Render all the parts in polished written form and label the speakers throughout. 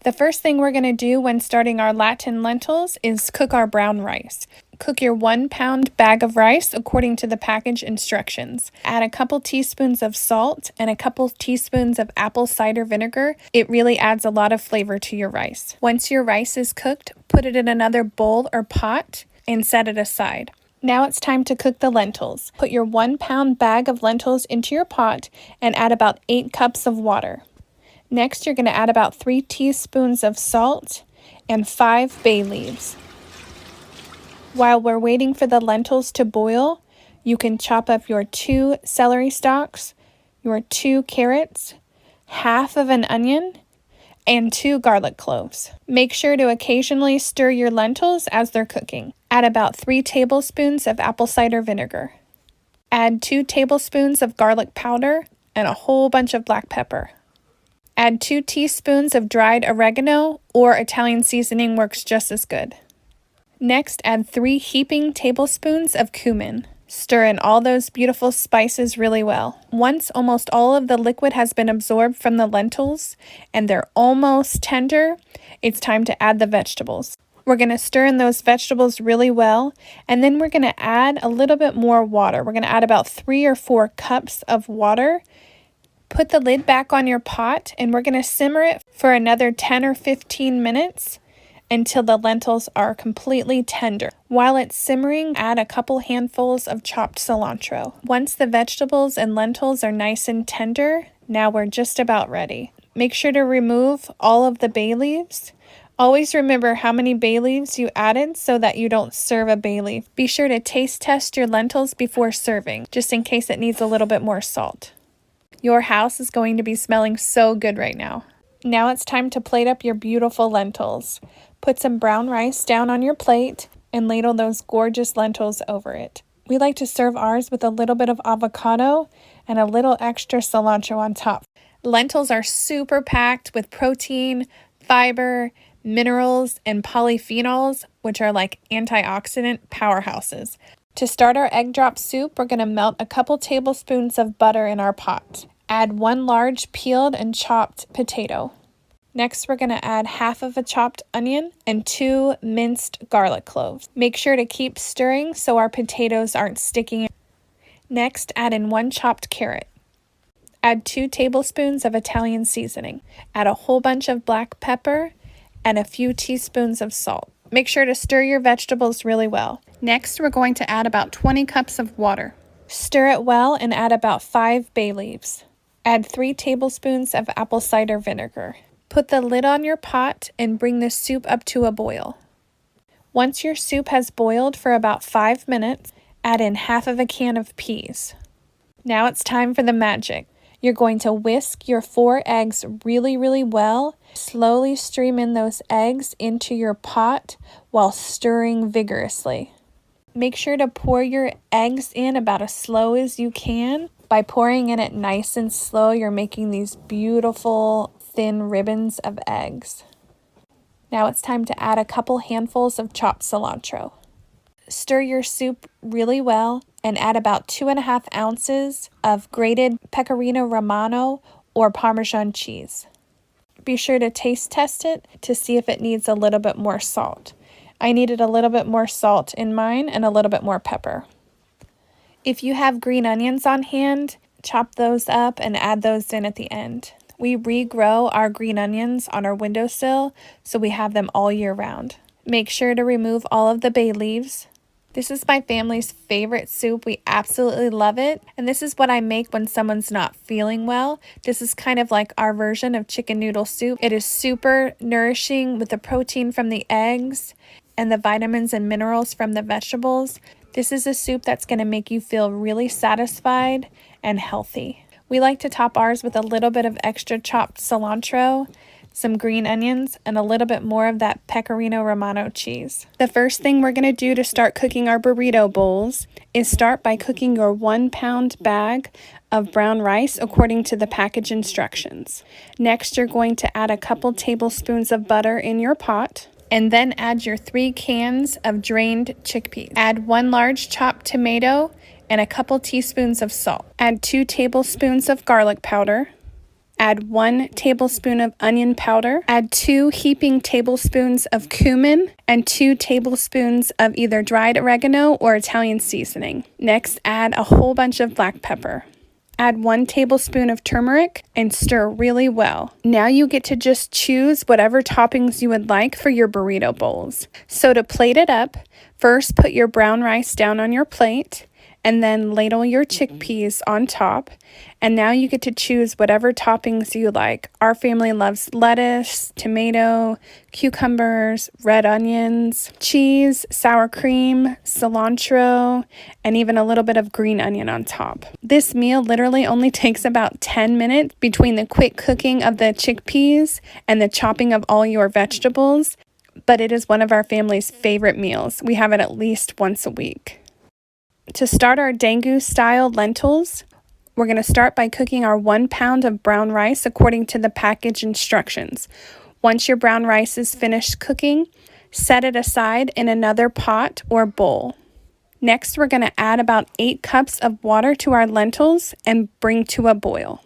Speaker 1: The first thing we're going to do when starting our Latin lentils is cook our brown rice. Cook your 1-pound bag of rice according to the package instructions. Add a couple teaspoons of salt and a couple teaspoons of apple cider vinegar. It really adds a lot of flavor to your rice. Once your rice is cooked, put it in another bowl or pot and set it aside. Now it's time to cook the lentils. Put your 1-pound bag of lentils into your pot and add about 8 cups of water. Next, you're going to add about 3 teaspoons of salt and 5 bay leaves. While we're waiting for the lentils to boil, you can chop up your 2 celery stalks, your 2 carrots, half of an onion, and 2 garlic cloves. Make sure to occasionally stir your lentils as they're cooking. Add about 3 tablespoons of apple cider vinegar. Add 2 tablespoons of garlic powder and a whole bunch of black pepper. Add 2 teaspoons of dried oregano, or Italian seasoning works just as good. Next, add 3 heaping tablespoons of cumin. Stir in all those beautiful spices really well. Once almost all of the liquid has been absorbed from the lentils and they're almost tender, it's time to add the vegetables. We're going to stir in those vegetables really well, and then we're going to add a little bit more water. We're going to add about 3 or 4 cups of water. Put the lid back on your pot, and we're going to simmer it for another 10 or 15 minutes until the lentils are completely tender. While it's simmering, add a couple handfuls of chopped cilantro. Once the vegetables and lentils are nice and tender, now we're just about ready. Make sure to remove all of the bay leaves. Always remember how many bay leaves you added so that you don't serve a bay leaf. Be sure to taste test your lentils before serving, just in case it needs a little bit more salt. Your house is going to be smelling so good right now. Now it's time to plate up your beautiful lentils. Put some brown rice down on your plate and ladle those gorgeous lentils over it. We like to serve ours with a little bit of avocado and a little extra cilantro on top. Lentils are super packed with protein, fiber, minerals, and polyphenols, which are like antioxidant powerhouses. To start our egg drop soup, we're going to melt a couple tablespoons of butter in our pot. Add 1 large peeled and chopped potato. Next, we're going to add half of a chopped onion and 2 minced garlic cloves. Make sure to keep stirring so our potatoes aren't sticking. Next, add in 1 chopped carrot. Add 2 tablespoons of Italian seasoning. Add a whole bunch of black pepper and a few teaspoons of salt. Make sure to stir your vegetables really well. Next, we're going to add about 20 cups of water. Stir it well and add about 5 bay leaves. Add 3 tablespoons of apple cider vinegar. Put the lid on your pot and bring the soup up to a boil. Once your soup has boiled for about 5 minutes, add in half of a can of peas. Now it's time for the magic. You're going to whisk your 4 eggs really well. Slowly stream in those eggs into your pot while stirring vigorously. Make sure to pour your eggs in about as slow as you can. By pouring in it nice and slow, you're making these beautiful thin ribbons of eggs. Now it's time to add a couple handfuls of chopped cilantro. Stir your soup really well and add about 2.5 ounces of grated pecorino romano or Parmesan cheese. Be sure to taste test it to see if it needs a little bit more salt. I needed a little bit more salt in mine and a little bit more pepper. If you have green onions on hand, chop those up and add those in at the end. We regrow our green onions on our windowsill, so we have them all year round. Make sure to remove all of the bay leaves. This is my family's favorite soup. We absolutely love it. And this is what I make when someone's not feeling well. This is kind of like our version of chicken noodle soup. It is super nourishing with the protein from the eggs and the vitamins and minerals from the vegetables. This is a soup that's going to make you feel really satisfied and healthy. We like to top ours with a little bit of extra chopped cilantro, some green onions, and a little bit more of that pecorino romano cheese. The first thing we're going to do to start cooking our burrito bowls is start by cooking your 1-pound bag of brown rice according to the package instructions. Next, you're going to add a couple tablespoons of butter in your pot, and then add your 3 cans of drained chickpeas. Add 1 large chopped tomato and a couple teaspoons of salt. Add 2 tablespoons of garlic powder. Add 1 tablespoon of onion powder. Add 2 heaping tablespoons of cumin and 2 tablespoons of either dried oregano or Italian seasoning. Next, add a whole bunch of black pepper. Add 1 tablespoon of turmeric and stir really well. Now you get to just choose whatever toppings you would like for your burrito bowls. So to plate it up, first put your brown rice down on your plate and then ladle your chickpeas on top. And now you get to choose whatever toppings you like. Our family loves lettuce, tomato, cucumbers, red onions, cheese, sour cream, cilantro, and even a little bit of green onion on top. This meal literally only takes about 10 minutes between the quick cooking of the chickpeas and the chopping of all your vegetables, but it is one of our family's favorite meals. We have it at least once a week. To start our dengue-style lentils, we're going to start by cooking our 1 pound of brown rice according to the package instructions. Once your brown rice is finished cooking, set it aside in another pot or bowl. Next, we're going to add about 8 cups of water to our lentils and bring to a boil.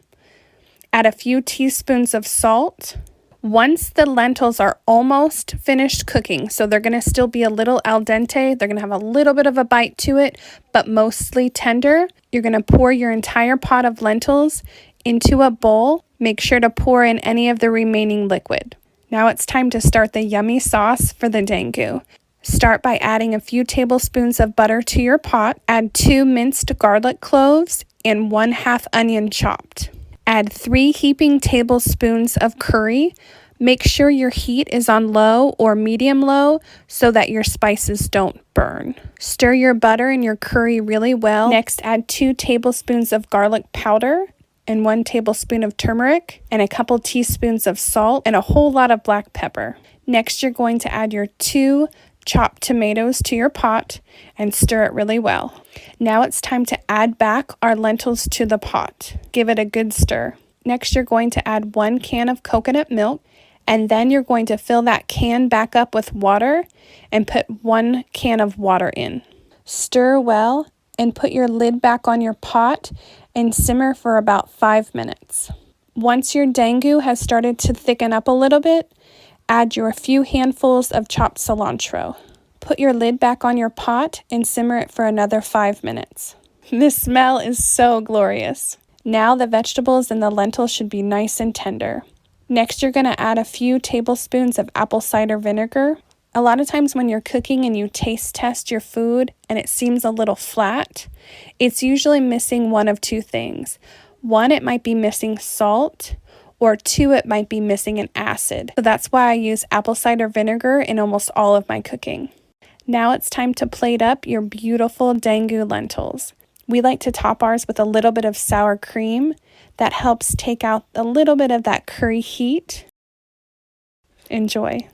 Speaker 1: Add a few teaspoons of salt. Once the lentils are almost finished cooking, so they're going to still be a little al dente, they're going to have a little bit of a bite to it, but mostly tender, you're going to pour your entire pot of lentils into a bowl. Make sure to pour in any of the remaining liquid. Now it's time to start the yummy sauce for the dengue. Start by adding a few tablespoons of butter to your pot. Add 2 minced garlic cloves and 1/2 onion chopped. Add 3 heaping tablespoons of curry. Make sure your heat is on low or medium-low so that your spices don't burn. Stir your butter and your curry really well. Next, add 2 tablespoons of garlic powder and 1 tablespoon of turmeric and a couple teaspoons of salt and a whole lot of black pepper. Next, you're going to add your 2 chopped tomatoes to your pot and stir it really well. Now it's time to add back our lentils to the pot. Give it a good stir. Next, you're going to add 1 can of coconut milk, and then you're going to fill that can back up with water and put 1 can of water in. Stir well and put your lid back on your pot and simmer for about 5 minutes. Once your dengue has started to thicken up a little bit, add your few handfuls of chopped cilantro. Put your lid back on your pot and simmer it for another 5 minutes. This smell is so glorious. Now the vegetables and the lentils should be nice and tender. Next, you're going to add a few tablespoons of apple cider vinegar. A lot of times when you're cooking and you taste test your food and it seems a little flat, it's usually missing one of 2 things. 1, it might be missing salt, or 2, it might be missing an acid. So that's why I use apple cider vinegar in almost all of my cooking. Now it's time to plate up your beautiful dengue lentils. We like to top ours with a little bit of sour cream. That helps take out a little bit of that curry heat. Enjoy.